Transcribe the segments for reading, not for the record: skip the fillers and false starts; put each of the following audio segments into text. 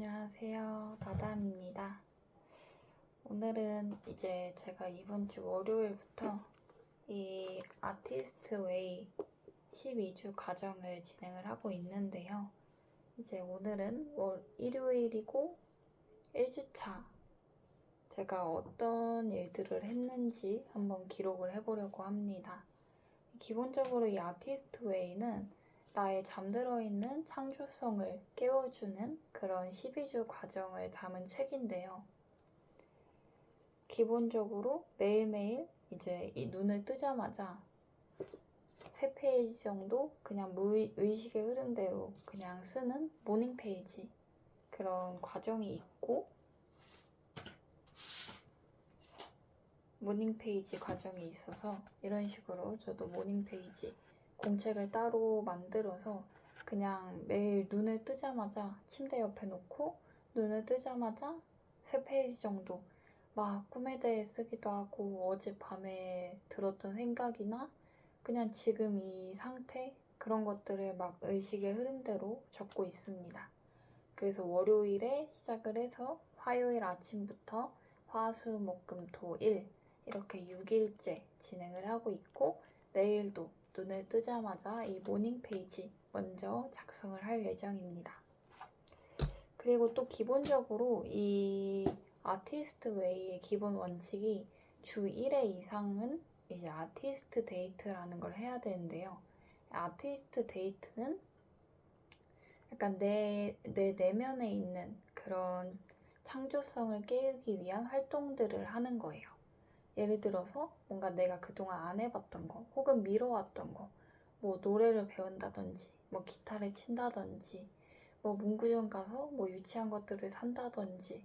안녕하세요. 나담입니다. 오늘은 이제 제가 이번 주 월요일부터 이 아티스트 웨이 12주 과정을 진행을 하고 있는데요. 이제 오늘은 일요일이고 1주차 제가 어떤 일들을 했는지 한번 기록을 해보려고 합니다. 기본적으로 이 아티스트 웨이는 나의 잠들어 있는 창조성을 깨워주는 그런 12주 과정을 담은 책인데요. 기본적으로 매일매일 이제 이 눈을 뜨자마자 3페이지 정도 그냥 무의식의 흐름대로 그냥 쓰는 모닝 페이지 그런 과정이 있고, 모닝 페이지 과정이 있어서 이런 식으로 저도 모닝 페이지 공책을 따로 만들어서 그냥 매일 눈을 뜨자마자 침대 옆에 놓고 눈을 뜨자마자 3페이지 정도 막 꿈에 대해 쓰기도 하고 어젯밤에 들었던 생각이나 그냥 지금 이 상태 그런 것들을 막 의식의 흐름대로 적고 있습니다. 그래서 월요일에 시작을 해서 화요일 아침부터 화, 수, 목, 금, 토, 일 이렇게 6일째 진행을 하고 있고, 내일도 눈을 뜨자마자 이 모닝 페이지 먼저 작성을 할 예정입니다. 그리고 또 기본적으로 이 아티스트 웨이의 기본 원칙이 주 1회 이상은 이제 아티스트 데이트라는 걸 해야 되는데요. 아티스트 데이트는 약간 내 내면에 있는 그런 창조성을 깨우기 위한 활동들을 하는 거예요. 예를 들어서 뭔가 내가 그동안 안 해봤던 거 혹은 미뤄왔던 거, 뭐 노래를 배운다든지 뭐 기타를 친다든지 뭐 문구점 가서 뭐 유치한 것들을 산다든지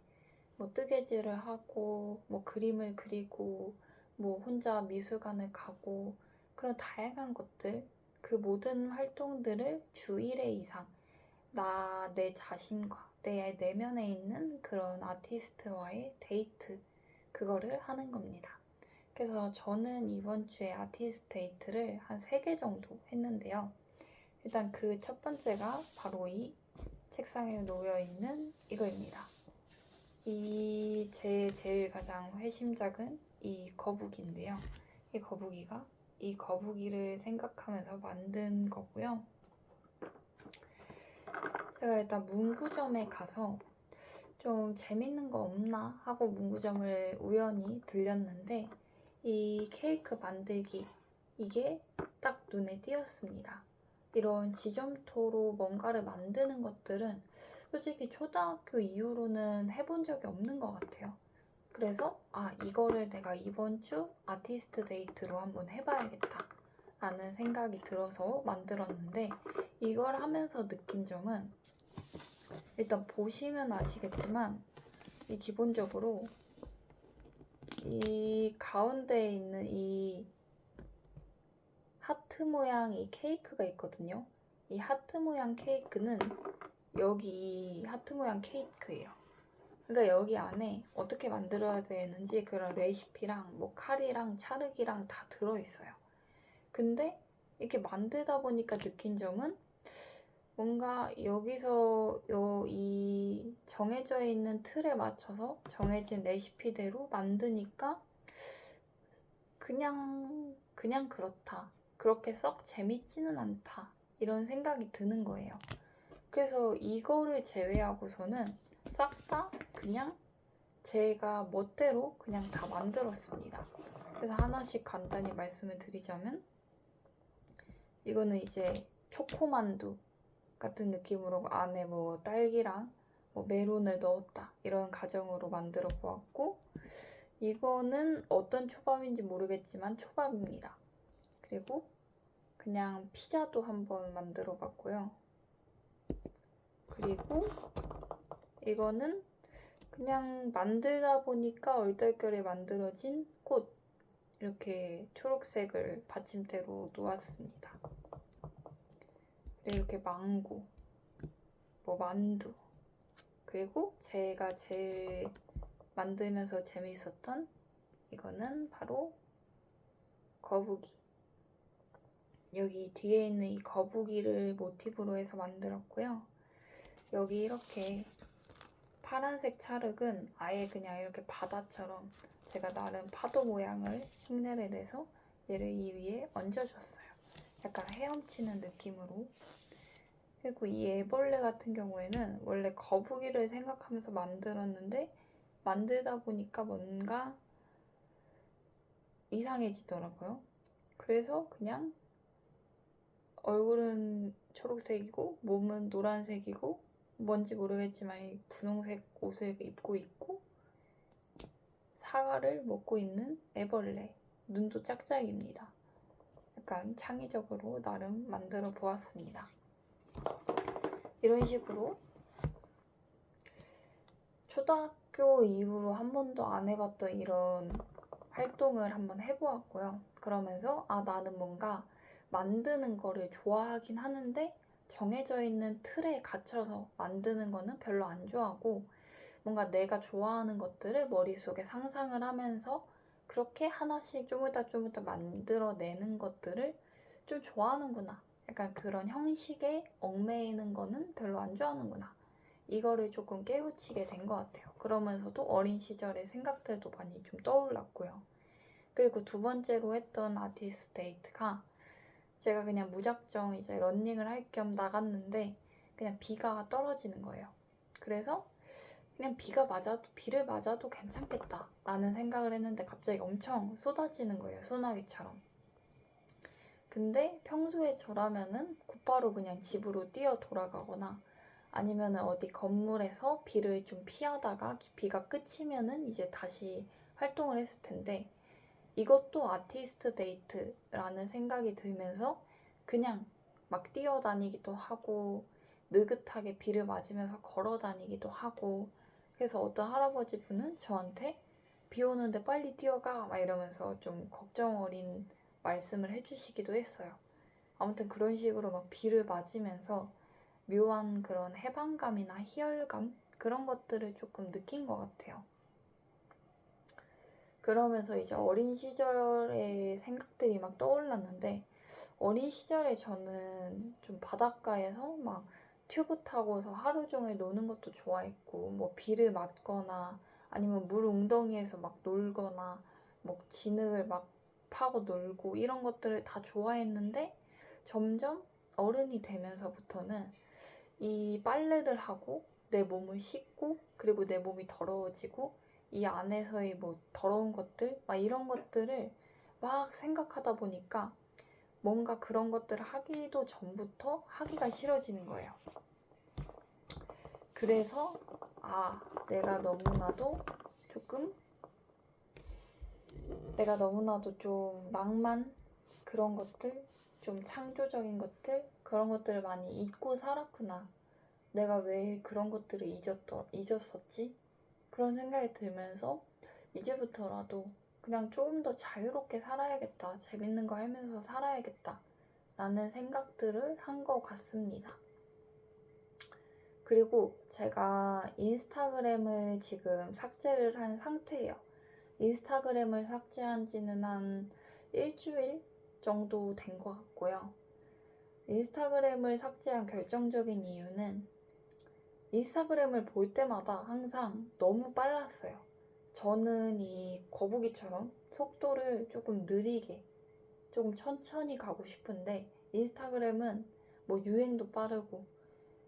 뭐 뜨개질을 하고 뭐 그림을 그리고 뭐 혼자 미술관을 가고 그런 다양한 것들, 그 모든 활동들을 주 1회 이상 내 자신과 내 내면에 있는 그런 아티스트와의 데이트, 그거를 하는 겁니다. 그래서 저는 이번 주에 아티스트 데이트를 한 3개 정도 했는데요. 일단 그 첫 번째가 바로 이 책상에 놓여있는 이거입니다. 이 제일 가장 회심작은 이 거북이인데요. 이 거북이를 생각하면서 만든 거고요. 제가 일단 문구점에 가서 좀 재밌는 거 없나 하고 문구점을 우연히 들렸는데 이 케이크 만들기, 이게 딱 눈에 띄었습니다. 이런 지점토로 뭔가를 만드는 것들은 솔직히 초등학교 이후로는 해본 적이 없는 것 같아요. 그래서 이거를 내가 이번 주 아티스트 데이트로 한번 해봐야겠다 라는 생각이 들어서 만들었는데, 이걸 하면서 느낀 점은 일단 보시면 아시겠지만 이 기본적으로 이 가운데에 있는 이 하트 모양 이 케이크가 있거든요. 이 하트 모양 케이크는 여기 이 하트 모양 케이크예요. 그러니까 여기 안에 어떻게 만들어야 되는지 그런 레시피랑 뭐 칼이랑 찰흙이랑 다 들어있어요. 근데 이렇게 만들다 보니까 느낀 점은 뭔가 여기서 이 정해져 있는 틀에 맞춰서 정해진 레시피대로 만드니까 그냥 그렇다, 그렇게 썩 재밌지는 않다, 이런 생각이 드는 거예요. 그래서 이거를 제외하고서는 싹 다 그냥 제가 멋대로 그냥 다 만들었습니다. 그래서 하나씩 간단히 말씀을 드리자면, 이거는 이제 초코만두 같은 느낌으로 안에 뭐 딸기랑 뭐 메론을 넣었다, 이런 가정으로 만들어 보았고, 이거는 어떤 초밥인지 모르겠지만 초밥입니다. 그리고 그냥 피자도 한번 만들어 봤고요. 그리고 이거는 그냥 만들다 보니까 얼떨결에 만들어진 꽃, 이렇게 초록색을 받침대로 놓았습니다. 이렇게 망고, 뭐 만두, 그리고 제가 제일 만들면서 재미있었던 이거는 바로 거북이. 여기 뒤에 있는 이 거북이를 모티브로 해서 만들었고요. 여기 이렇게 파란색 찰흙은 아예 그냥 이렇게 바다처럼 제가 나름 파도 모양을 흉내를 내서 얘를 이 위에 얹어줬어요. 약간 헤엄치는 느낌으로. 그리고 이 애벌레 같은 경우에는 원래 거북이를 생각하면서 만들었는데 만들다 보니까 뭔가 이상해지더라고요. 그래서 그냥 얼굴은 초록색이고 몸은 노란색이고 뭔지 모르겠지만 분홍색 옷을 입고 있고 사과를 먹고 있는 애벌레. 눈도 짝짝입니다. 약간 창의적으로 나름 만들어 보았습니다. 이런 식으로 초등학교 이후로 한 번도 안 해봤던 이런 활동을 한번 해보았고요. 그러면서 나는 뭔가 만드는 거를 좋아하긴 하는데 정해져 있는 틀에 갇혀서 만드는 거는 별로 안 좋아하고 뭔가 내가 좋아하는 것들을 머릿속에 상상을 하면서 그렇게 하나씩 쪼물딱쪼물딱 만들어내는 것들을 좀 좋아하는구나. 약간 그런 형식에 얽매이는 거는 별로 안 좋아하는구나. 이거를 조금 깨우치게 된 것 같아요. 그러면서도 어린 시절의 생각들도 많이 좀 떠올랐고요. 그리고 두 번째로 했던 아티스트 데이트가 제가 그냥 무작정 이제 러닝을 할 겸 나갔는데 그냥 비가 떨어지는 거예요. 그래서 그냥 비를 맞아도 괜찮겠다 라는 생각을 했는데 갑자기 엄청 쏟아지는 거예요. 소나기처럼. 근데 평소에 저라면은 곧바로 그냥 집으로 뛰어 돌아가거나 아니면 어디 건물에서 비를 좀 피하다가 비가 그치면은 이제 다시 활동을 했을 텐데 이것도 아티스트 데이트라는 생각이 들면서 그냥 막 뛰어다니기도 하고 느긋하게 비를 맞으면서 걸어 다니기도 하고 그래서 어떤 할아버지 분은 저한테 비 오는데 빨리 뛰어가 막 이러면서 좀 걱정 어린 말씀을 해주시기도 했어요. 아무튼 그런 식으로 막 비를 맞으면서 묘한 그런 해방감이나 희열감 그런 것들을 조금 느낀 것 같아요. 그러면서 이제 어린 시절의 생각들이 막 떠올랐는데 어린 시절에 저는 좀 바닷가에서 막 튜브 타고서 하루 종일 노는 것도 좋아했고 뭐 비를 맞거나 아니면 물 웅덩이에서 막 놀거나 뭐 진흙을 막 파고 놀고 이런 것들을 다 좋아했는데 점점 어른이 되면서부터는 이 빨래를 하고 내 몸을 씻고 그리고 내 몸이 더러워지고 이 안에서의 뭐 더러운 것들 막 이런 것들을 막 생각하다 보니까 뭔가 그런 것들을 하기도 전부터 하기가 싫어지는 거예요. 그래서 내가 너무나도 좀 낭만 그런 것들 좀 창조적인 것들 그런 것들을 많이 잊고 살았구나. 내가 왜 그런 것들을 잊었었지? 그런 생각이 들면서 이제부터라도 그냥 조금 더 자유롭게 살아야겠다. 재밌는 거 하면서 살아야겠다. 라는 생각들을 한 것 같습니다. 그리고 제가 인스타그램을 지금 삭제를 한 상태예요. 인스타그램을 삭제한 지는 한 일주일 정도 된 것 같고요. 인스타그램을 삭제한 결정적인 이유는 인스타그램을 볼 때마다 항상 너무 빨랐어요. 저는 이 거북이처럼 속도를 조금 느리게, 조금 천천히 가고 싶은데 인스타그램은 뭐 유행도 빠르고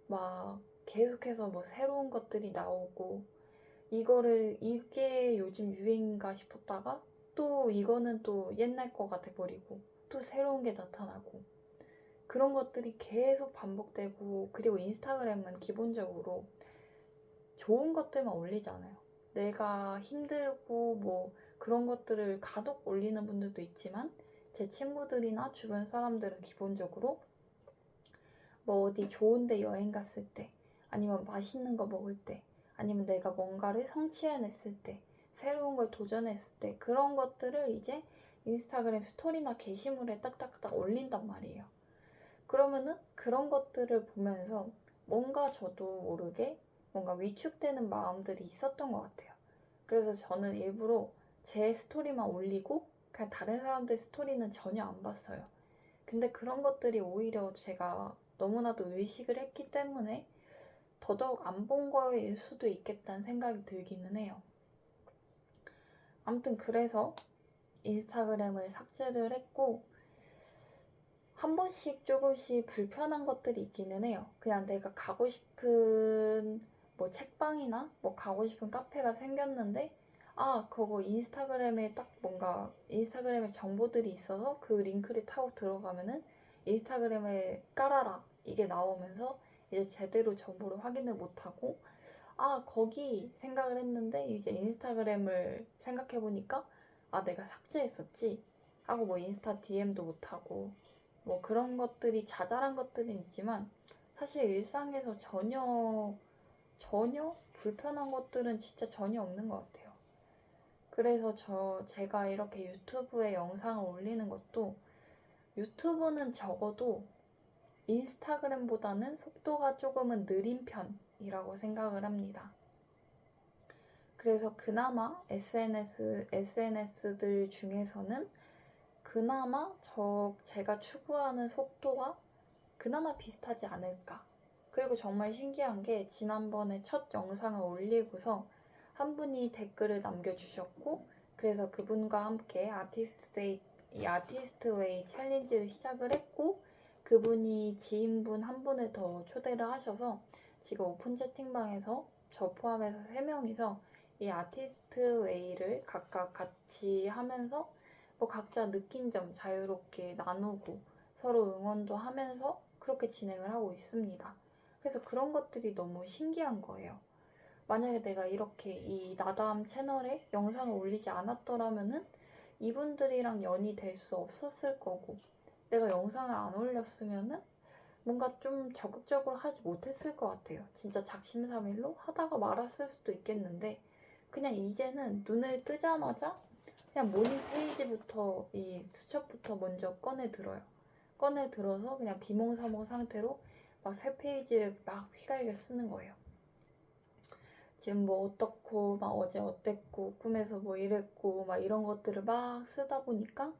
막 계속해서 뭐 새로운 것들이 나오고 이게 요즘 유행인가 싶었다가 또 이거는 또 옛날 거가 돼버리고 또 새로운 게 나타나고 그런 것들이 계속 반복되고 그리고 인스타그램은 기본적으로 좋은 것들만 올리잖아요. 내가 힘들고 뭐 그런 것들을 간혹 올리는 분들도 있지만 제 친구들이나 주변 사람들은 기본적으로 뭐 어디 좋은 데 여행 갔을 때 아니면 맛있는 거 먹을 때 아니면 내가 뭔가를 성취해냈을 때 새로운 걸 도전했을 때 그런 것들을 이제 인스타그램 스토리나 게시물에 딱딱딱 올린단 말이에요. 그러면은 그런 것들을 보면서 뭔가 저도 모르게 뭔가 위축되는 마음들이 있었던 것 같아요. 그래서 저는 일부러 제 스토리만 올리고 그냥 다른 사람들 스토리는 전혀 안 봤어요. 근데 그런 것들이 오히려 제가 너무나도 의식을 했기 때문에 더더욱 안 본 거일 수도 있겠다는 생각이 들기는 해요. 아무튼 그래서 인스타그램을 삭제를 했고, 한 번씩 조금씩 불편한 것들이 있기는 해요. 그냥 내가 가고 싶은 뭐 책방이나 뭐 가고 싶은 카페가 생겼는데, 그거 인스타그램에 딱 뭔가 인스타그램에 정보들이 있어서 그 링크를 타고 들어가면은 인스타그램에 깔아라 이게 나오면서 이제 제대로 정보를 확인을 못하고, 거기 생각을 했는데 이제 인스타그램을 생각해보니까 내가 삭제했었지 하고 뭐 인스타 DM도 못하고 뭐 그런 것들이 자잘한 것들은 있지만, 사실 일상에서 전혀 불편한 것들은 진짜 전혀 없는 것 같아요. 그래서 제가 이렇게 유튜브에 영상을 올리는 것도, 유튜브는 적어도 인스타그램보다는 속도가 조금은 느린 편이라고 생각을 합니다. 그래서 그나마 SNS들 중에서는 그나마 제가 추구하는 속도와 그나마 비슷하지 않을까. 그리고 정말 신기한 게, 지난번에 첫 영상을 올리고서 한 분이 댓글을 남겨주셨고, 그래서 그분과 함께 아티스트 웨이 챌린지를 시작을 했고, 그분이 지인분 한 분을 더 초대를 하셔서 지금 오픈 채팅방에서 저 포함해서 3명이서 이 아티스트 웨이를 각각 같이 하면서 뭐 각자 느낀 점 자유롭게 나누고 서로 응원도 하면서 그렇게 진행을 하고 있습니다. 그래서 그런 것들이 너무 신기한 거예요. 만약에 내가 이렇게 이 나다함 채널에 영상을 올리지 않았더라면은 이분들이랑 연이 될 수 없었을 거고, 내가 영상을 안 올렸으면은 뭔가 좀 적극적으로 하지 못했을 것 같아요. 진짜 작심삼일로 하다가 말았을 수도 있겠는데, 그냥 이제는 눈을 뜨자마자 그냥 모닝 페이지부터 이 수첩부터 먼저 꺼내 들어서 그냥 비몽사몽 상태로 막 새 페이지를 막 휘갈겨 쓰는 거예요. 지금 뭐 어떻고, 막 어제 어땠고, 꿈에서 뭐 이랬고, 막 이런 것들을 막 쓰다 보니까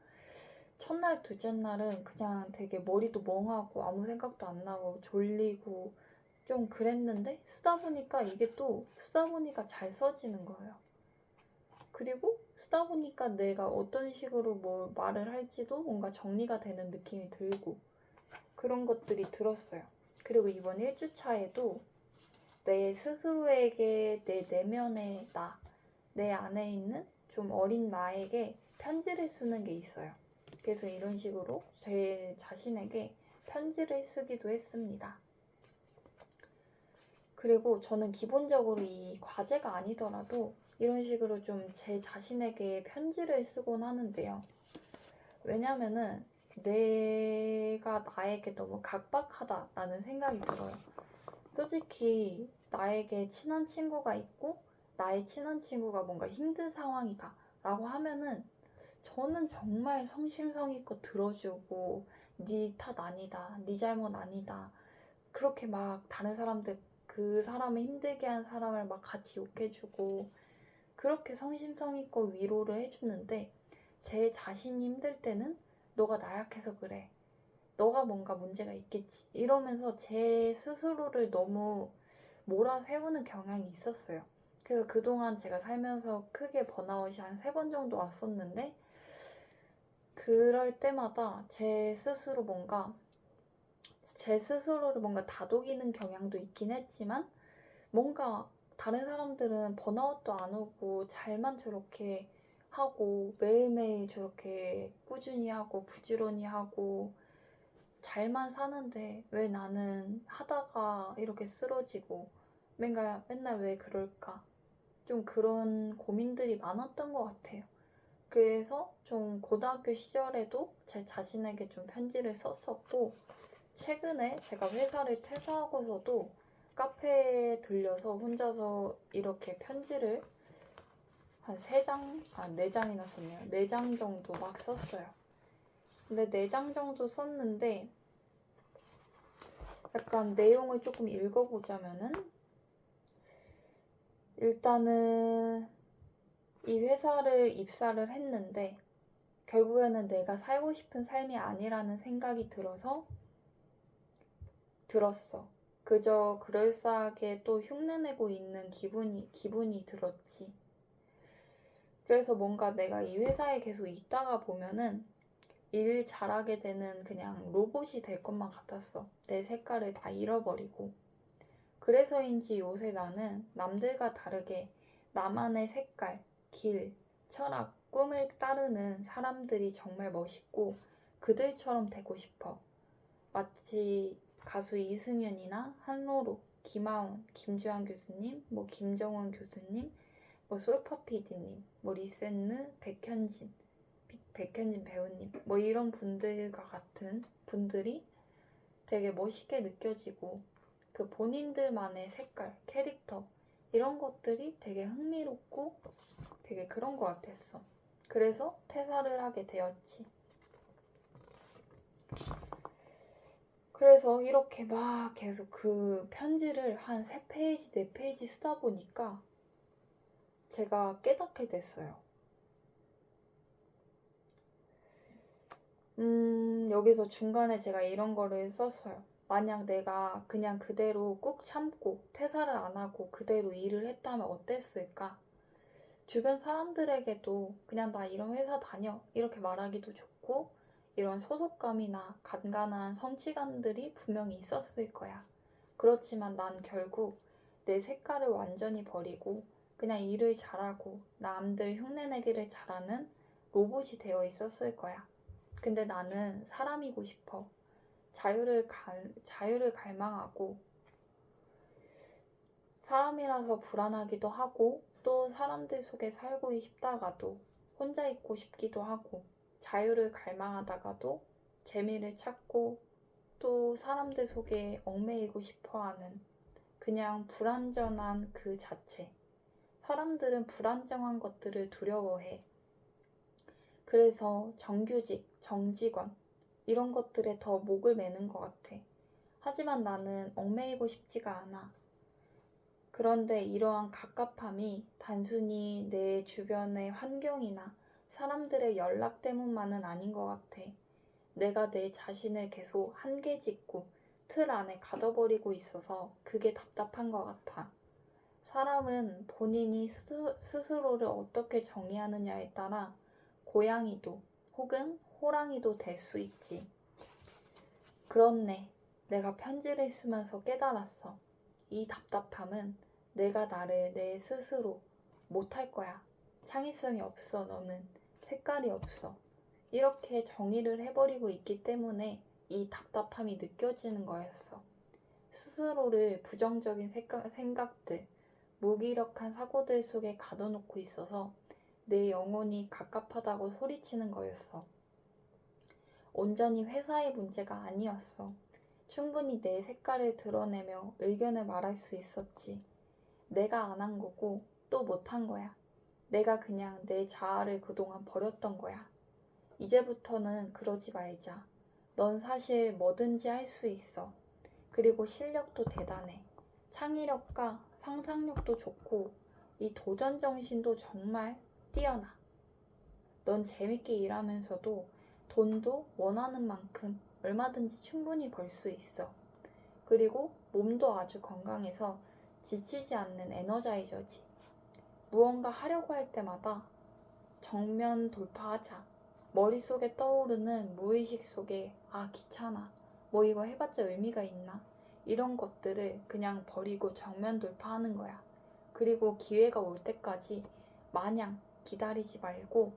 첫날, 둘째 날은 그냥 되게 머리도 멍하고 아무 생각도 안 나고 졸리고 좀 그랬는데, 쓰다 보니까 잘 써지는 거예요. 그리고 쓰다 보니까 내가 어떤 식으로 뭐 말을 할지도 뭔가 정리가 되는 느낌이 들고 그런 것들이 들었어요. 그리고 이번 1주차에도 내 스스로에게 내 내면의 내 안에 있는 좀 어린 나에게 편지를 쓰는 게 있어요. 그래서 이런 식으로 제 자신에게 편지를 쓰기도 했습니다. 그리고 저는 기본적으로 이 과제가 아니더라도 이런 식으로 좀 제 자신에게 편지를 쓰곤 하는데요. 왜냐면은 내가 나에게 너무 각박하다라는 생각이 들어요. 솔직히 나에게 친한 친구가 있고 나의 친한 친구가 뭔가 힘든 상황이다 라고 하면은 저는 정말 성심성의껏 들어주고, 네 탓 아니다, 네 잘못 아니다, 그렇게 막 다른 사람들, 그 사람을 힘들게 한 사람을 막 같이 욕해주고 그렇게 성심성의껏 위로를 해주는데, 제 자신이 힘들 때는 너가 나약해서 그래, 너가 뭔가 문제가 있겠지 이러면서 제 스스로를 너무 몰아세우는 경향이 있었어요. 그래서 그동안 제가 살면서 크게 번아웃이 한 3번 정도 왔었는데, 그럴 때마다 제 스스로를 뭔가 다독이는 경향도 있긴 했지만, 뭔가 다른 사람들은 번아웃도 안 오고 잘만 저렇게 하고 매일매일 저렇게 꾸준히 하고 부지런히 하고 잘만 사는데 왜 나는 하다가 이렇게 쓰러지고 맨날 왜 그럴까? 좀 그런 고민들이 많았던 것 같아요. 그래서 좀 고등학교 시절에도 제 자신에게 좀 편지를 썼었고, 최근에 제가 회사를 퇴사하고서도 카페에 들려서 혼자서 이렇게 편지를 한 3장, 4장이나 썼네요. 4장 정도 막 썼어요. 근데 4장 정도 썼는데 약간 내용을 조금 읽어보자면은, 일단은 이 회사를 입사를 했는데 결국에는 내가 살고 싶은 삶이 아니라는 생각이 들었어. 그저 그럴싸하게 또 흉내내고 있는 기분이 들었지. 그래서 뭔가 내가 이 회사에 계속 있다가 보면은 일 잘하게 되는 그냥 로봇이 될 것만 같았어. 내 색깔을 다 잃어버리고. 그래서인지 요새 나는 남들과 다르게 나만의 색깔, 길, 철학, 꿈을 따르는 사람들이 정말 멋있고 그들처럼 되고 싶어. 마치 가수 이승연이나 한로로, 김하온, 김주환 교수님, 김정원 교수님, 솔파 PD님, 리센느, 백현진 배우님, 이런 분들과 같은 분들이 되게 멋있게 느껴지고 그 본인들만의 색깔, 캐릭터 이런 것들이 되게 흥미롭고 되게 그런 것 같았어. 그래서 퇴사를 하게 되었지. 그래서 이렇게 막 계속 그 편지를 한 3페이지, 4페이지 쓰다 보니까 제가 깨닫게 됐어요. 여기서 중간에 제가 이런 거를 썼어요. 만약 내가 그냥 그대로 꾹 참고 퇴사를 안 하고 그대로 일을 했다면 어땠을까? 주변 사람들에게도 그냥 나 이런 회사 다녀 이렇게 말하기도 좋고 이런 소속감이나 간간한 성취감들이 분명히 있었을 거야. 그렇지만 난 결국 내 색깔을 완전히 버리고 그냥 일을 잘하고 남들 흉내내기를 잘하는 로봇이 되어 있었을 거야. 근데 나는 사람이고 싶어. 자유를 갈망하고 사람이라서 불안하기도 하고 또 사람들 속에 살고 싶다가도 혼자 있고 싶기도 하고 자유를 갈망하다가도 재미를 찾고 또 사람들 속에 얽매이고 싶어하는 그냥 불완전한 그 자체. 사람들은 불안정한 것들을 두려워해. 그래서 정규직, 정직원 이런 것들에 더 목을 매는 것 같아. 하지만 나는 얽매이고 싶지가 않아. 그런데 이러한 갑갑함이 단순히 내 주변의 환경이나 사람들의 연락 때문만은 아닌 것 같아. 내가 내 자신을 계속 한계 짓고 틀 안에 가둬버리고 있어서 그게 답답한 것 같아. 사람은 본인이 스스로를 어떻게 정의하느냐에 따라 고양이도 혹은 호랑이도 될 수 있지. 그렇네. 내가 편지를 쓰면서 깨달았어. 이 답답함은 내가 나를 내 스스로 못할 거야. 창의성이 없어, 너는. 색깔이 없어. 이렇게 정의를 해버리고 있기 때문에 이 답답함이 느껴지는 거였어. 스스로를 부정적인 생각들, 무기력한 사고들 속에 가둬놓고 있어서 내 영혼이 갑갑하다고 소리치는 거였어. 온전히 회사의 문제가 아니었어. 충분히 내 색깔을 드러내며 의견을 말할 수 있었지. 내가 안 한 거고 또 못한 거야. 내가 그냥 내 자아를 그동안 버렸던 거야. 이제부터는 그러지 말자. 넌 사실 뭐든지 할 수 있어. 그리고 실력도 대단해. 창의력과 상상력도 좋고 이 도전 정신도 정말 뛰어나. 넌 재밌게 일하면서도 돈도 원하는 만큼 얼마든지 충분히 벌 수 있어. 그리고 몸도 아주 건강해서 지치지 않는 에너자이저지. 무언가 하려고 할 때마다 정면 돌파하자. 머릿속에 떠오르는 무의식 속에 귀찮아. 이거 해봤자 의미가 있나? 이런 것들을 그냥 버리고 정면 돌파하는 거야. 그리고 기회가 올 때까지 마냥 기다리지 말고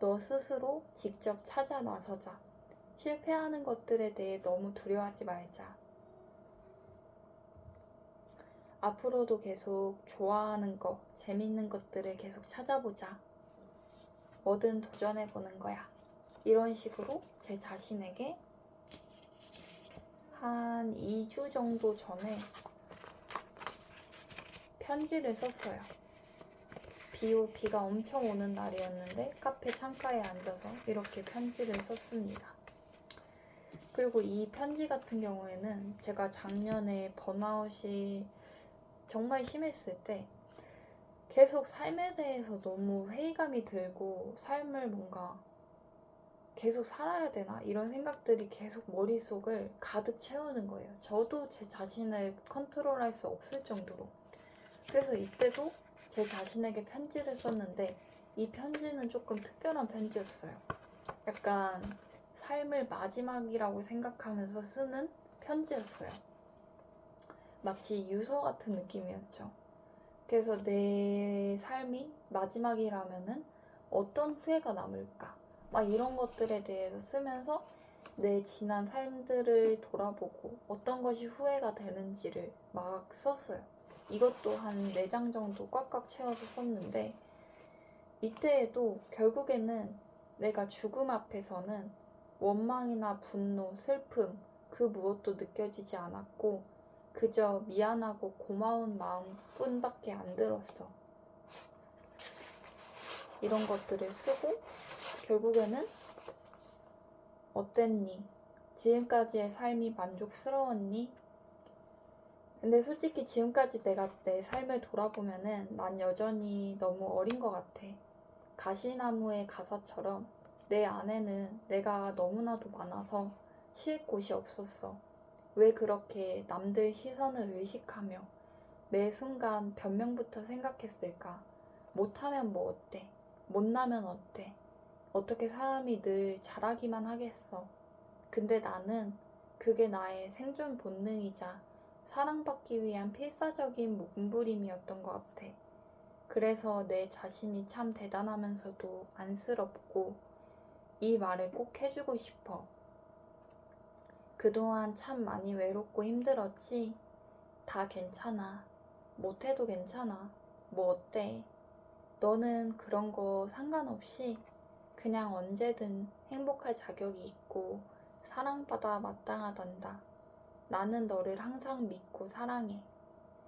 너 스스로 직접 찾아 나서자. 실패하는 것들에 대해 너무 두려워하지 말자. 앞으로도 계속 좋아하는 거, 재밌는 것들을 계속 찾아보자. 뭐든 도전해보는 거야. 이런 식으로 제 자신에게 한 2주 정도 전에 편지를 썼어요. 비가 엄청 오는 날이었는데 카페 창가에 앉아서 이렇게 편지를 썼습니다. 그리고 이 편지 같은 경우에는 제가 작년에 번아웃이 정말 심했을 때 계속 삶에 대해서 너무 회의감이 들고 삶을 뭔가 계속 살아야 되나? 이런 생각들이 계속 머릿속을 가득 채우는 거예요. 저도 제 자신을 컨트롤할 수 없을 정도로. 그래서 이때도 제 자신에게 편지를 썼는데 이 편지는 조금 특별한 편지였어요. 약간 삶을 마지막이라고 생각하면서 쓰는 편지였어요. 마치 유서 같은 느낌이었죠. 그래서 내 삶이 마지막이라면은 어떤 후회가 남을까? 막 이런 것들에 대해서 쓰면서 내 지난 삶들을 돌아보고 어떤 것이 후회가 되는지를 막 썼어요. 이것도 한 4장 정도 꽉꽉 채워서 썼는데 이때에도 결국에는 내가 죽음 앞에서는 원망이나 분노, 슬픔 그 무엇도 느껴지지 않았고 그저 미안하고 고마운 마음뿐밖에 안 들었어. 이런 것들을 쓰고 결국에는 어땠니? 지금까지의 삶이 만족스러웠니? 근데 솔직히 지금까지 내가 내 삶을 돌아보면은 난 여전히 너무 어린 것 같아. 가시나무의 가사처럼 내 안에는 내가 너무나도 많아서 쉴 곳이 없었어. 왜 그렇게 남들 시선을 의식하며 매 순간 변명부터 생각했을까? 못하면 뭐 어때? 못나면 어때? 어떻게 사람이 늘 잘하기만 하겠어. 근데 나는 그게 나의 생존 본능이자 사랑받기 위한 필사적인 몸부림이었던 것 같아. 그래서 내 자신이 참 대단하면서도 안쓰럽고 이 말을 꼭 해주고 싶어. 그동안 참 많이 외롭고 힘들었지? 다 괜찮아. 못해도 괜찮아. 뭐 어때? 너는 그런 거 상관없이 그냥 언제든 행복할 자격이 있고 사랑받아 마땅하단다. 나는 너를 항상 믿고 사랑해.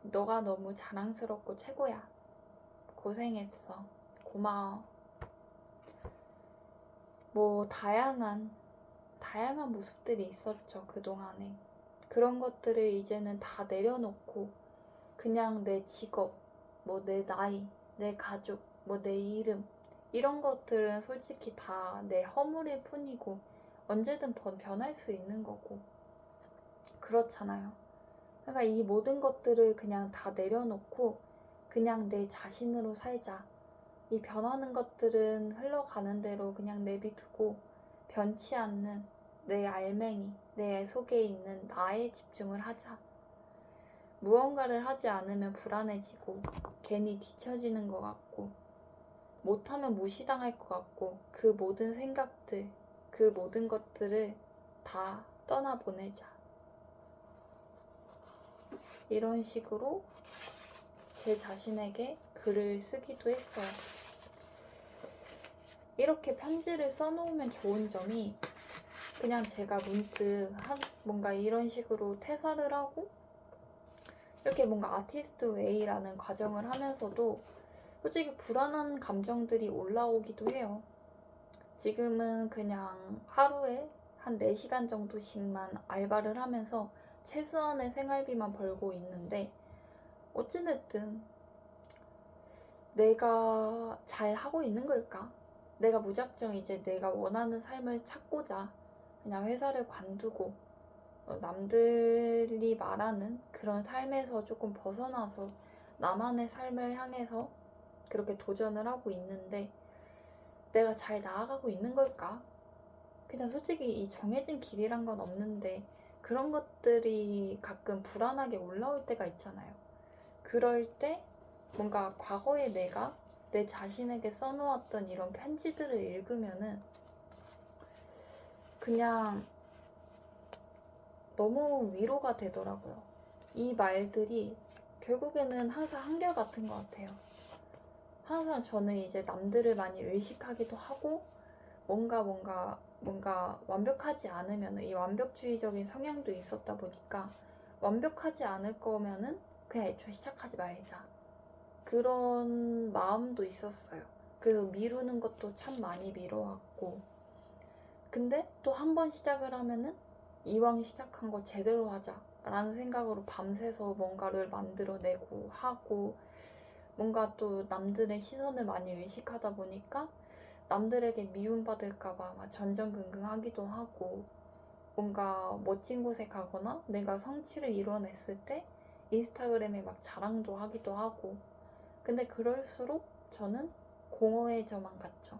너가 너무 자랑스럽고 최고야. 고생했어. 고마워. 뭐 다양한 모습들이 있었죠. 그동안에. 그런 것들을 이제는 다 내려놓고 그냥 내 직업, 뭐 내 나이, 내 가족, 뭐 내 이름 이런 것들은 솔직히 다 내 허물일 뿐이고 언제든 변할 수 있는 거고 그렇잖아요. 그러니까 이 모든 것들을 그냥 다 내려놓고 그냥 내 자신으로 살자. 이 변하는 것들은 흘러가는 대로 그냥 내비두고 변치 않는 내 알맹이, 내 속에 있는 나에 집중을 하자. 무언가를 하지 않으면 불안해지고 괜히 뒤처지는 것 같고 못하면 무시당할 것 같고 그 모든 생각들, 그 모든 것들을 다 떠나보내자. 이런 식으로 제 자신에게 글을 쓰기도 했어요. 이렇게 편지를 써놓으면 좋은 점이 그냥 제가 문득 뭔가 이런 식으로 퇴사를 하고 이렇게 뭔가 아티스트 웨이라는 과정을 하면서도 솔직히 불안한 감정들이 올라오기도 해요. 지금은 그냥 하루에 한 4시간 정도씩만 알바를 하면서 최소한의 생활비만 벌고 있는데 어찌됐든 내가 잘 하고 있는 걸까? 내가 무작정 이제 내가 원하는 삶을 찾고자 그냥 회사를 관두고 남들이 말하는 그런 삶에서 조금 벗어나서 나만의 삶을 향해서 그렇게 도전을 하고 있는데 내가 잘 나아가고 있는 걸까? 그냥 솔직히 이 정해진 길이란 건 없는데 그런 것들이 가끔 불안하게 올라올 때가 있잖아요. 그럴 때 뭔가 과거의 내가 내 자신에게 써놓았던 이런 편지들을 읽으면은 그냥 너무 위로가 되더라고요. 이 말들이 결국에는 항상 한결같은 것 같아요. 항상 저는 이제 남들을 많이 의식하기도 하고 뭔가 완벽하지 않으면 이 완벽주의적인 성향도 있었다 보니까 완벽하지 않을 거면은 그냥 애초에 시작하지 말자. 그런 마음도 있었어요. 그래서 미루는 것도 참 많이 미뤄왔고 근데 또 한 번 시작을 하면은 이왕 시작한 거 제대로 하자 라는 생각으로 밤새서 뭔가를 만들어내고 하고 뭔가 또 남들의 시선을 많이 의식하다 보니까 남들에게 미움받을까봐 막 전전긍긍하기도 하고, 뭔가 멋진 곳에 가거나 내가 성취를 이뤄냈을 때 인스타그램에 막 자랑도 하기도 하고. 근데 그럴수록 저는 공허해져만 갔죠.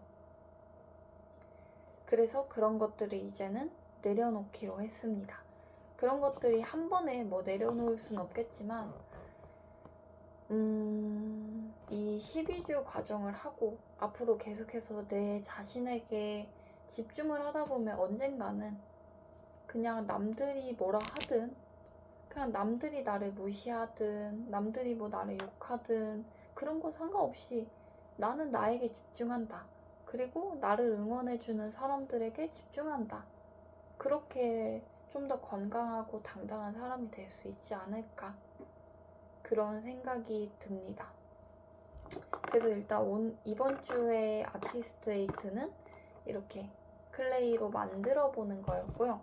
그래서 그런 것들을 이제는 내려놓기로 했습니다. 그런 것들이 한 번에 뭐 내려놓을 순 없겠지만, 이 12주 과정을 하고 앞으로 계속해서 내 자신에게 집중을 하다 보면 언젠가는 그냥 남들이 뭐라 하든, 그냥 남들이 나를 무시하든, 남들이 뭐 나를 욕하든, 그런 거 상관없이 나는 나에게 집중한다. 그리고 나를 응원해주는 사람들에게 집중한다. 그렇게 좀 더 건강하고 당당한 사람이 될 수 있지 않을까. 그런 생각이 듭니다. 그래서 일단 이번 주에 아티스트 에이트는 이렇게 클레이로 만들어 보는 거였고요.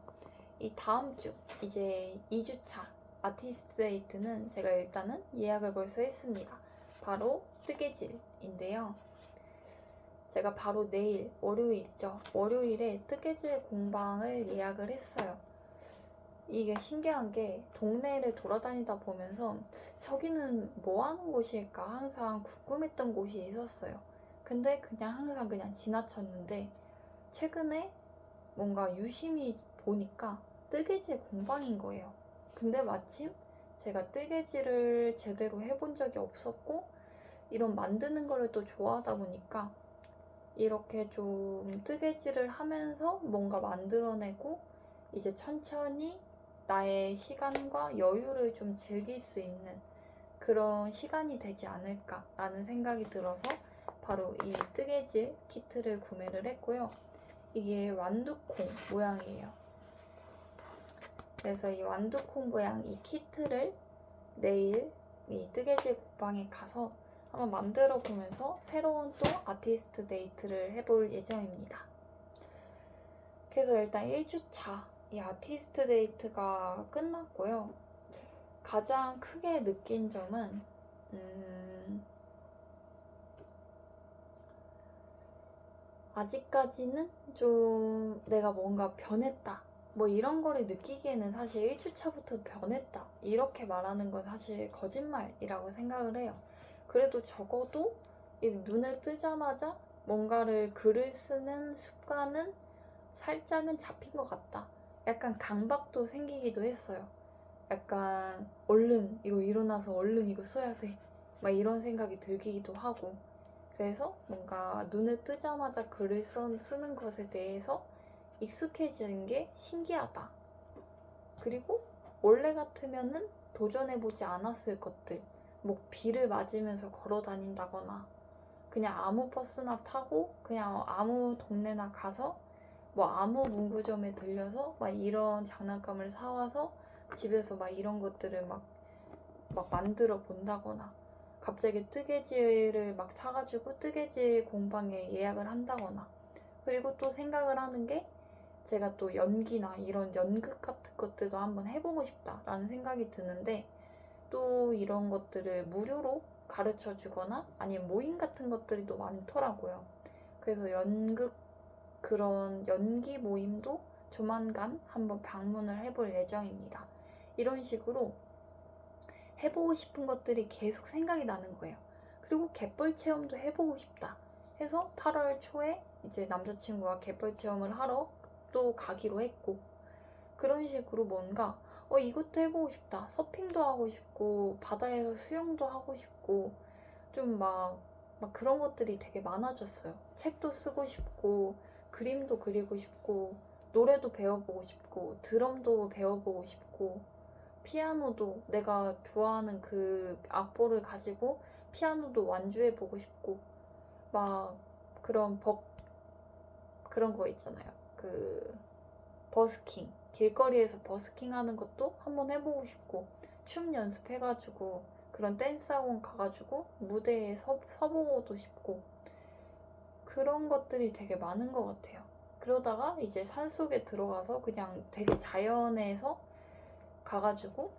이 다음 주, 이제 2주차 아티스트 에이트는 제가 일단은 예약을 벌써 했습니다. 바로 뜨개질인데요. 제가 바로 내일, 월요일이죠. 월요일에 뜨개질 공방을 예약을 했어요. 이게 신기한 게 동네를 돌아다니다 보면서 저기는 뭐 하는 곳일까 항상 궁금했던 곳이 있었어요. 근데 그냥 항상 그냥 지나쳤는데, 최근에 뭔가 유심히 보니까 뜨개질 공방인 거예요. 근데 마침 제가 뜨개질을 제대로 해본 적이 없었고, 이런 만드는 거를 또 좋아하다 보니까 이렇게 좀 뜨개질을 하면서 뭔가 만들어내고 이제 천천히 나의 시간과 여유를 좀 즐길 수 있는 그런 시간이 되지 않을까라는 생각이 들어서 바로 이 뜨개질 키트를 구매를 했고요. 이게 완두콩 모양이에요. 그래서 이 완두콩 모양 이 키트를 내일 이 뜨개질 공방에 가서 한번 만들어 보면서 새로운 또 아티스트 데이트를 해볼 예정입니다. 그래서 일단 1주차 이 아티스트 데이트가 끝났고요. 가장 크게 느낀 점은 아직까지는 좀 내가 뭔가 변했다 뭐 이런 거를 느끼기에는 사실 1주차부터 변했다 이렇게 말하는 건 사실 거짓말이라고 생각을 해요. 그래도 적어도 이 눈을 뜨자마자 뭔가를 글을 쓰는 습관은 살짝은 잡힌 것 같다. 약간 강박도 생기기도 했어요. 약간 얼른 이거 일어나서 얼른 이거 써야 돼 막 이런 생각이 들기도 하고. 그래서 뭔가 눈을 뜨자마자 글을 쓰는 것에 대해서 익숙해지는 게 신기하다. 그리고 원래 같으면은 도전해보지 않았을 것들, 뭐 비를 맞으면서 걸어 다닌다거나 그냥 아무 버스나 타고 그냥 아무 동네나 가서 뭐 아무 문구점에 들려서 막 이런 장난감을 사와서 집에서 막 이런 것들을 막 만들어 본다거나, 갑자기 뜨개질을 막 사가지고 뜨개질 공방에 예약을 한다거나. 그리고 또 생각을 하는 게, 제가 또 연기나 이런 연극 같은 것들도 한번 해보고 싶다라는 생각이 드는데, 또 이런 것들을 무료로 가르쳐 주거나 아니면 모임 같은 것들이 또 많더라고요. 그래서 그런 연기 모임도 조만간 한번 방문을 해볼 예정입니다. 이런 식으로 해보고 싶은 것들이 계속 생각이 나는 거예요. 그리고 갯벌 체험도 해보고 싶다 해서 8월 초에 이제 남자친구와 갯벌 체험을 하러 또 가기로 했고, 그런 식으로 뭔가 이것도 해보고 싶다, 서핑도 하고 싶고 바다에서 수영도 하고 싶고, 좀 막 그런 것들이 되게 많아졌어요. 책도 쓰고 싶고 그림도 그리고 싶고 노래도 배워보고 싶고 드럼도 배워보고 싶고 피아노도 내가 좋아하는 그 악보를 가지고 피아노도 완주해보고 싶고, 막 그런 거 있잖아요. 그 버스킹, 길거리에서 버스킹 하는 것도 한번 해보고 싶고, 춤 연습해가지고 그런 댄스 학원 가가지고 무대에 서보고도 싶고, 그런 것들이 되게 많은 것 같아요. 그러다가 이제 산속에 들어가서 그냥 되게 자연에서 가가지고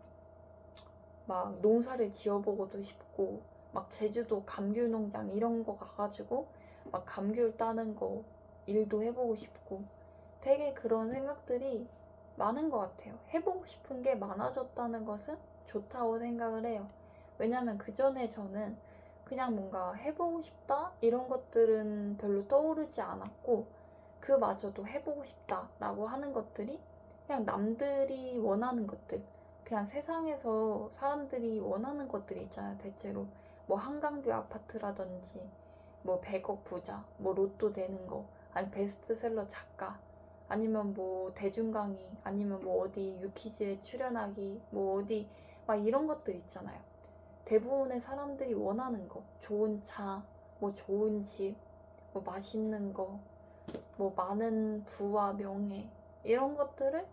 막 농사를 지어보고도 싶고, 막 제주도 감귤농장 이런 거 가가지고 막 감귤 따는 거 일도 해보고 싶고 되게 그런 생각들이 많은 것 같아요. 해보고 싶은 게 많아졌다는 것은 좋다고 생각을 해요. 왜냐면 그 전에 저는 그냥 뭔가 해보고 싶다 이런 것들은 별로 떠오르지 않았고 그마저도 해보고 싶다라고 하는 것들이 그냥 남들이 원하는 것들, 그냥 세상에서 사람들이 원하는 것들이 있잖아요. 대체로 뭐 한강뷰 아파트라든지 뭐 100억 부자, 뭐 로또 되는 거, 아니 베스트셀러 작가, 아니면 뭐 대중 강의, 아니면 뭐 어디 유퀴즈에 출연하기, 뭐 어디 막 이런 것들 있잖아요. 대부분의 사람들이 원하는 거, 좋은 차, 뭐 좋은 집, 뭐 맛있는 거, 뭐 많은 부와 명예 이런 것들을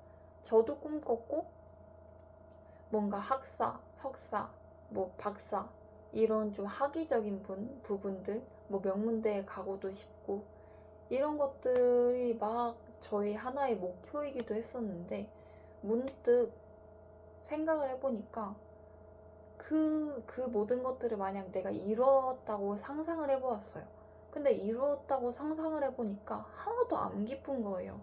저도 꿈꿨고 뭔가 학사, 석사, 뭐 박사 이런 좀 학위적인 부분들 뭐 명문대에 가고도 싶고 이런 것들이 막 저희 하나의 목표이기도 했었는데 문득 생각을 해보니까 그 모든 것들을 만약 내가 이루었다고 상상을 해보았어요. 근데 이루었다고 상상을 해보니까 하나도 안 기쁜 거예요.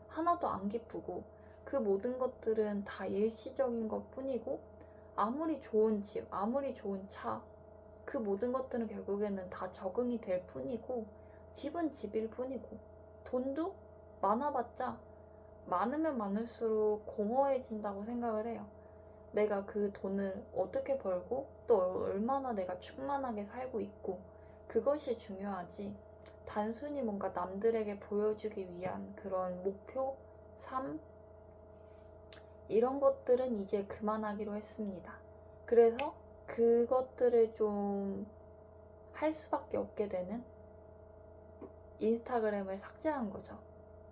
하나도 안 기쁘고 그 모든 것들은 다 일시적인 것 뿐이고 아무리 좋은 집, 아무리 좋은 차, 그 모든 것들은 결국에는 다 적응이 될 뿐이고 집은 집일 뿐이고 돈도 많아봤자 많으면 많을수록 공허해진다고 생각을 해요. 내가 그 돈을 어떻게 벌고 또 얼마나 내가 충만하게 살고 있고 그것이 중요하지 단순히 뭔가 남들에게 보여주기 위한 그런 목표, 삶 이런 것들은 이제 그만하기로 했습니다. 그래서 그것들을 좀 할 수밖에 없게 되는 인스타그램을 삭제한 거죠.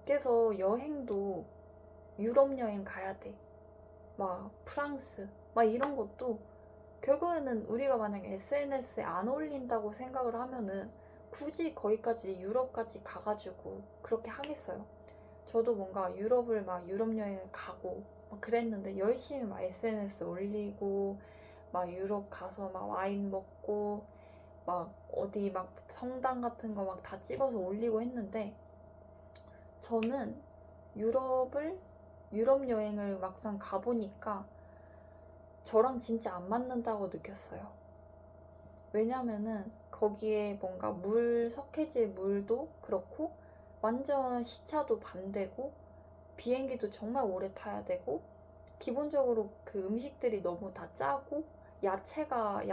그래서 여행도 유럽 여행 가야 돼. 막 프랑스 막 이런 것도 결국에는 우리가 만약에 SNS에 안 올린다고 생각을 하면은 굳이 거기까지 유럽까지 가가지고 그렇게 하겠어요. 저도 뭔가 유럽을 막 유럽 여행을 가고 막 그랬는데 열심히 막 SNS 올리고 막 유럽 가서 막 와인 먹고 막 어디 막 성당 같은 거 막 다 찍어서 올리고 했는데 저는 유럽 여행을 막상 가보니까 저랑 진짜 안 맞는다고 느꼈어요. 왜냐면은 거기에 뭔가 석회질 물도 그렇고 완전 시차도 반대고 비행기도 정말 오래 타야 되고 기본적으로 그 음식들이 너무 다 짜고 야채가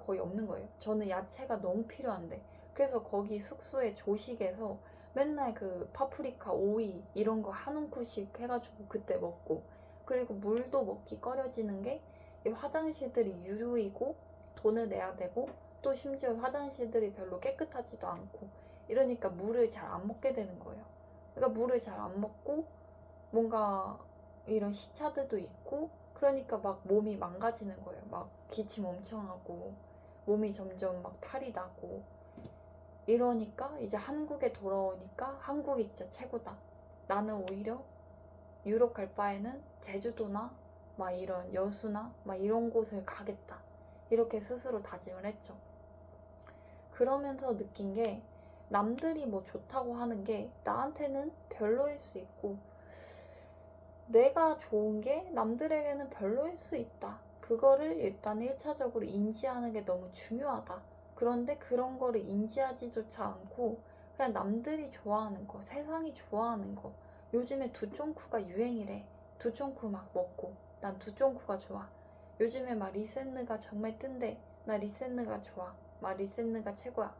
거의 없는 거예요. 저는 야채가 너무 필요한데 그래서 거기 숙소의 조식에서 맨날 그 파프리카, 오이 이런 거 한 움큼씩 해가지고 그때 먹고 그리고 물도 먹기 꺼려지는 게 이 화장실들이 유료이고 돈을 내야 되고 또 심지어 화장실들이 별로 깨끗하지도 않고 이러니까 물을 잘 안 먹게 되는 거예요. 그러니까 물을 잘 안 먹고 뭔가 이런 시차들도 있고 그러니까 막 몸이 망가지는 거예요. 막 기침 엄청 하고 몸이 점점 막 탈이 나고 이러니까 이제 한국에 돌아오니까 한국이 진짜 최고다. 나는 오히려 유럽 갈 바에는 제주도나 막 이런 여수나 막 이런 곳을 가겠다. 이렇게 스스로 다짐을 했죠. 그러면서 느낀 게 남들이 뭐 좋다고 하는 게 나한테는 별로일 수 있고 내가 좋은 게 남들에게는 별로일 수 있다. 그거를 일단 1차적으로 인지하는 게 너무 중요하다. 그런데 그런 거를 인지하지조차 않고 그냥 남들이 좋아하는 거, 세상이 좋아하는 거. 요즘에 두쫑쿠가 유행이래. 두쫑쿠 막 먹고 난 두쫑쿠가 좋아. 요즘에 막 리센느가 정말 뜬대. 나 리센느가 좋아. 막 리센느가 최고야.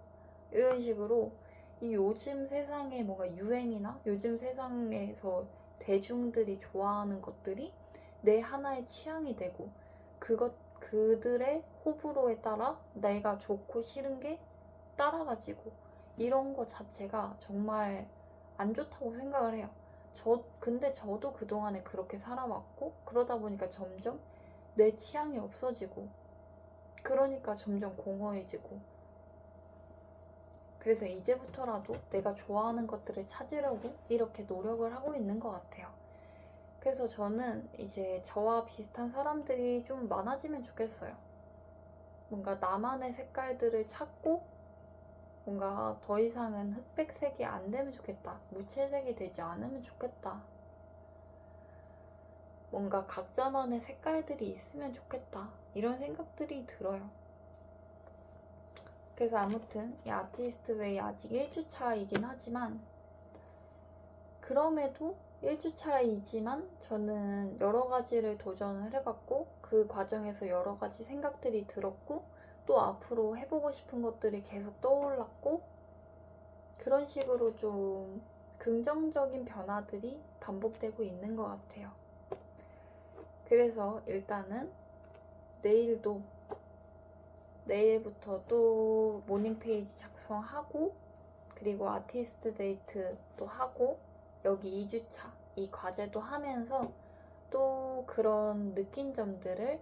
이런 식으로 이 요즘 세상에 뭔가 유행이나 요즘 세상에서 대중들이 좋아하는 것들이 내 하나의 취향이 되고 그들의 호불호에 따라 내가 좋고 싫은 게 따라가지고 이런 거 자체가 정말 안 좋다고 생각을 해요. 근데 저도 그동안에 그렇게 살아왔고 그러다 보니까 점점 내 취향이 없어지고 그러니까 점점 공허해지고 그래서 이제부터라도 내가 좋아하는 것들을 찾으려고 이렇게 노력을 하고 있는 것 같아요. 그래서 저는 이제 저와 비슷한 사람들이 좀 많아지면 좋겠어요. 뭔가 나만의 색깔들을 찾고 뭔가 더 이상은 흑백색이 안 되면 좋겠다. 무채색이 되지 않으면 좋겠다. 뭔가 각자만의 색깔들이 있으면 좋겠다. 이런 생각들이 들어요. 그래서 아무튼 이 아티스트 웨이 아직 1주차이긴 하지만 그럼에도 1주차이지만 저는 여러 가지를 도전을 해봤고 그 과정에서 여러 가지 생각들이 들었고 또 앞으로 해보고 싶은 것들이 계속 떠올랐고 그런 식으로 좀 긍정적인 변화들이 반복되고 있는 것 같아요. 그래서 일단은 내일부터 또 모닝 페이지 작성하고 그리고 아티스트 데이트도 하고 여기 2주차 이 과제도 하면서 또 그런 느낀 점들을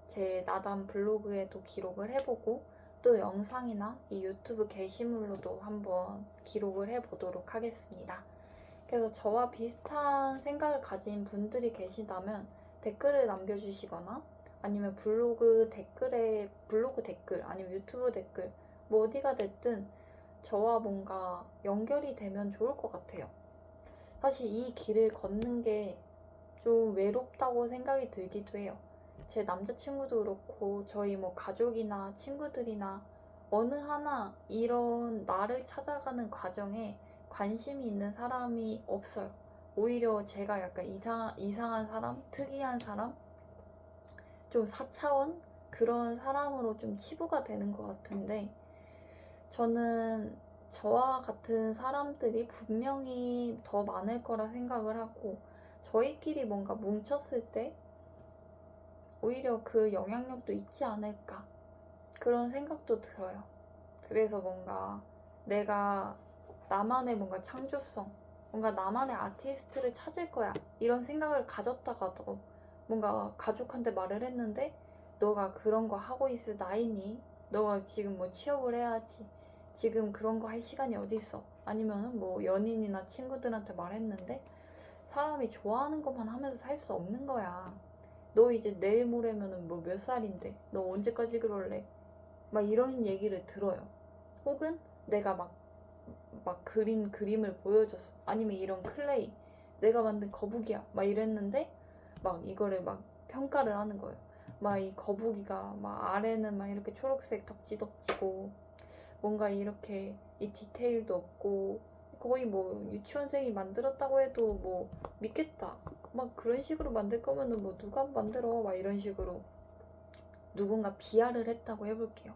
제 나담 블로그에도 기록을 해보고 또 영상이나 이 유튜브 게시물로도 한번 기록을 해보도록 하겠습니다. 그래서 저와 비슷한 생각을 가진 분들이 계시다면 댓글을 남겨주시거나 아니면 블로그 댓글 아니면 유튜브 댓글 뭐 어디가 됐든 저와 뭔가 연결이 되면 좋을 것 같아요. 사실 이 길을 걷는 게 좀 외롭다고 생각이 들기도 해요. 제 남자친구도 그렇고 저희 뭐 가족이나 친구들이나 어느 하나 이런 나를 찾아가는 과정에 관심이 있는 사람이 없어요. 오히려 제가 약간 이상한 사람, 특이한 사람, 좀 4차원 그런 사람으로 좀 치부가 되는 것 같은데 저는 저와 같은 사람들이 분명히 더 많을 거라 생각을 하고 저희끼리 뭔가 뭉쳤을 때 오히려 그 영향력도 있지 않을까 그런 생각도 들어요. 그래서 뭔가 내가 나만의 뭔가 창조성, 뭔가 나만의 아티스트를 찾을 거야 이런 생각을 가졌다가도 뭔가 가족한테 말을 했는데 너가 그런 거 하고 있을 나이니? 너가 지금 뭐 취업을 해야지. 지금 그런 거 할 시간이 어디 있어? 아니면은 뭐 연인이나 친구들한테 말했는데 사람이 좋아하는 것만 하면서 살 수 없는 거야. 너 이제 내일 모레면은 뭐 몇 살인데 너 언제까지 그럴래? 막 이런 얘기를 들어요. 혹은 내가 막 그림을 보여줬어. 아니면 이런 클레이 내가 만든 거북이야 막 이랬는데 막 이거를 막 평가를 하는 거예요. 막 이 거북이가 막 아래는 막 이렇게 초록색 덕지덕지고 뭔가 이렇게 이 디테일도 없고 거의 뭐 유치원생이 만들었다고 해도 뭐 믿겠다. 막 그런 식으로 만들 거면은 뭐 누가 만들어 막 이런 식으로 누군가 비하를 했다고 해볼게요.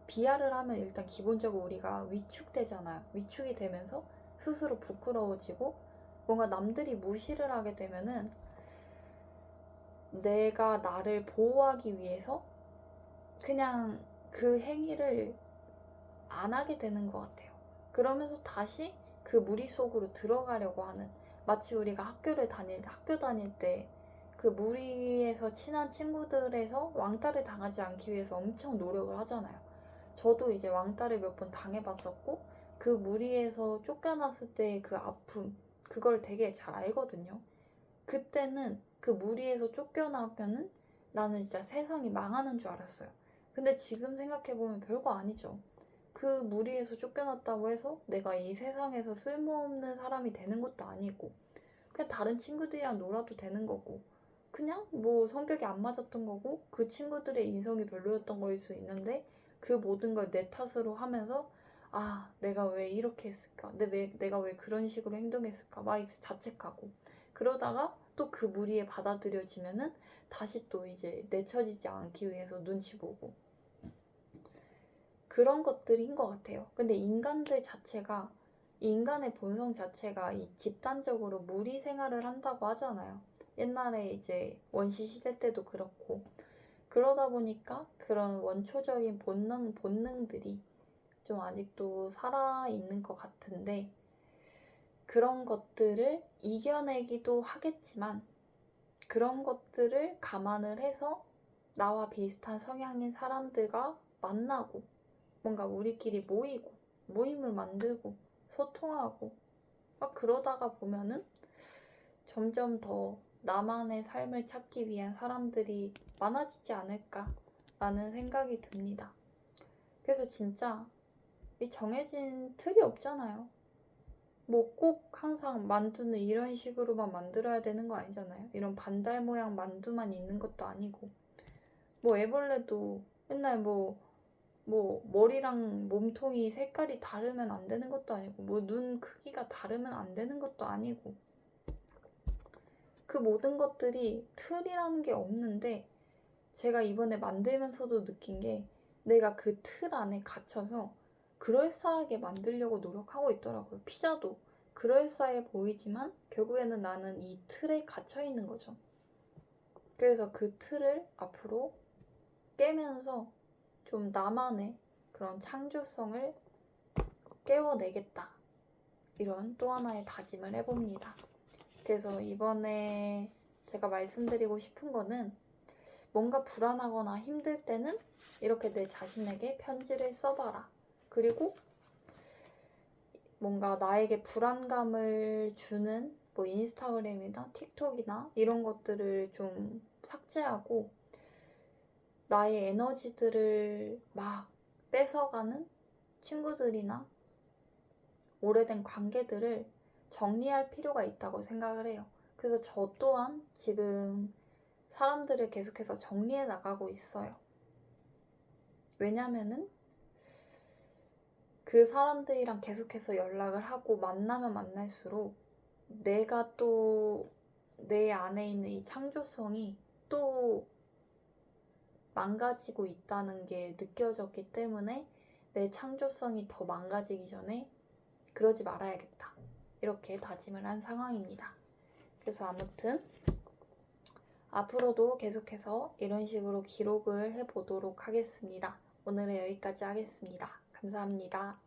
비하를 하면 일단 기본적으로 우리가 위축되잖아요. 위축이 되면서 스스로 부끄러워지고 뭔가 남들이 무시를 하게 되면은 내가 나를 보호하기 위해서 그냥 그 행위를 안 하게 되는 것 같아요. 그러면서 다시 그 무리 속으로 들어가려고 하는 마치 우리가 학교 다닐 때 그 무리에서 친한 친구들에서 왕따를 당하지 않기 위해서 엄청 노력을 하잖아요. 저도 이제 왕따를 몇 번 당해봤었고 그 무리에서 쫓겨났을 때의 그 아픔 그걸 되게 잘 알거든요. 그때는 그 무리에서 쫓겨나면은 나는 진짜 세상이 망하는 줄 알았어요. 근데 지금 생각해보면 별거 아니죠. 그 무리에서 쫓겨났다고 해서 내가 이 세상에서 쓸모없는 사람이 되는 것도 아니고 그냥 다른 친구들이랑 놀아도 되는 거고 그냥 뭐 성격이 안 맞았던 거고 그 친구들의 인성이 별로였던 거일 수 있는데 그 모든 걸 내 탓으로 하면서 아 내가 왜 이렇게 했을까 내가 왜 그런 식으로 행동했을까 막 자책하고 그러다가 또 그 무리에 받아들여지면은 다시 또 이제 내쳐지지 않기 위해서 눈치 보고 그런 것들인 것 같아요. 근데 인간들 자체가 이 인간의 본성 자체가 이 집단적으로 무리 생활을 한다고 하잖아요. 옛날에 이제 원시 시대 때도 그렇고 그러다 보니까 그런 원초적인 본능들이 좀 아직도 살아있는 것 같은데 그런 것들을 이겨내기도 하겠지만 그런 것들을 감안을 해서 나와 비슷한 성향인 사람들과 만나고 뭔가 우리끼리 모임을 만들고 소통하고 막 그러다가 보면은 점점 더 나만의 삶을 찾기 위한 사람들이 많아지지 않을까라는 생각이 듭니다. 그래서 진짜 이 정해진 틀이 없잖아요. 뭐 꼭 항상 만두는 이런 식으로만 만들어야 되는 거 아니잖아요. 이런 반달 모양 만두만 있는 것도 아니고 뭐 애벌레도 맨날 뭐 머리랑 몸통이 색깔이 다르면 안 되는 것도 아니고 뭐 눈 크기가 다르면 안 되는 것도 아니고 그 모든 것들이 틀이라는 게 없는데 제가 이번에 만들면서도 느낀 게 내가 그 틀 안에 갇혀서 그럴싸하게 만들려고 노력하고 있더라고요. 피자도 그럴싸해 보이지만 결국에는 나는 이 틀에 갇혀 있는 거죠. 그래서 그 틀을 앞으로 깨면서 좀 나만의 그런 창조성을 깨워내겠다. 이런 또 하나의 다짐을 해봅니다. 그래서 이번에 제가 말씀드리고 싶은 거는 뭔가 불안하거나 힘들 때는 이렇게 내 자신에게 편지를 써봐라. 그리고 뭔가 나에게 불안감을 주는 뭐 인스타그램이나 틱톡이나 이런 것들을 좀 삭제하고 나의 에너지들을 막 뺏어가는 친구들이나 오래된 관계들을 정리할 필요가 있다고 생각을 해요. 그래서 저 또한 지금 사람들을 계속해서 정리해 나가고 있어요. 왜냐면은 그 사람들이랑 계속해서 연락을 하고 만나면 만날수록 내가 또 내 안에 있는 이 창조성이 또 망가지고 있다는 게 느껴졌기 때문에 내 창조성이 더 망가지기 전에 그러지 말아야겠다. 이렇게 다짐을 한 상황입니다. 그래서 아무튼 앞으로도 계속해서 이런 식으로 기록을 해보도록 하겠습니다. 오늘은 여기까지 하겠습니다. 감사합니다.